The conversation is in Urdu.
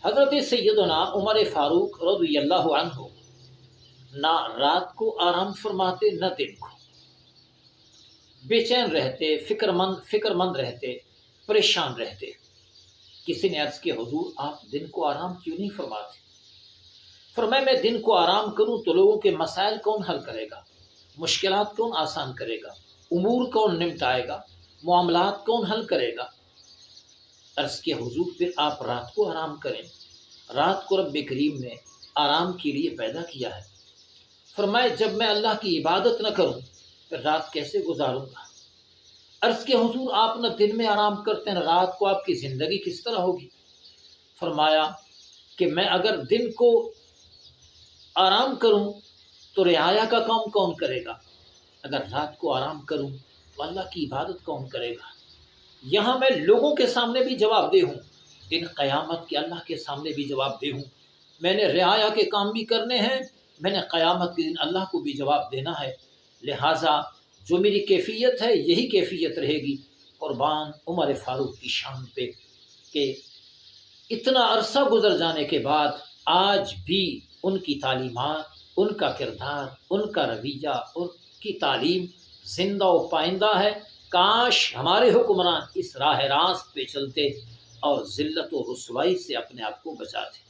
حضرت سیدنا عمر فاروق رضی اللہ عنہ نہ رات کو آرام فرماتے نہ دن کو، بے چین رہتے، فکر مند رہتے، پریشان رہتے۔ کسی نے عرض کیا حضور آپ دن کو آرام کیوں نہیں فرماتے؟ فرمایا میں دن کو آرام کروں تو لوگوں کے مسائل کون حل کرے گا، مشکلات کون آسان کرے گا، امور کون نمٹائے گا، معاملات کون حل کرے گا؟ عرض کیا حضور پھر آپ رات کو آرام کریں، رات کو رب کریم نے آرام کے لیے پیدا کیا ہے۔ فرمایا جب میں اللہ کی عبادت نہ کروں پھر رات کیسے گزاروں گا؟ عرض کیا حضور آپ نہ دن میں آرام کرتے ہیں نہ رات کو، آپ کی زندگی کس طرح ہوگی؟ فرمایا کہ میں اگر دن کو آرام کروں تو رعایا کا کام کون کرے گا، اگر رات کو آرام کروں تو اللہ کی عبادت کون کرے گا؟ یہاں میں لوگوں کے سامنے بھی جواب دہ ہوں، دن قیامت کے اللہ کے سامنے بھی جواب دہ ہوں۔ میں نے رعایا کے کام بھی کرنے ہیں، میں نے قیامت کے دن اللہ کو بھی جواب دینا ہے، لہٰذا جو میری کیفیت ہے یہی کیفیت رہے گی۔ قربان عمر فاروق کی شان پہ کہ اتنا عرصہ گزر جانے کے بعد آج بھی ان کی تعلیمات، ان کا کردار، ان کا رویہ، ان کی تعلیم زندہ و پائندہ ہے۔ کاش ہمارے حکمران اس راہ راست پہ چلتے اور ذلت و رسوائی سے اپنے آپ کو بچاتے۔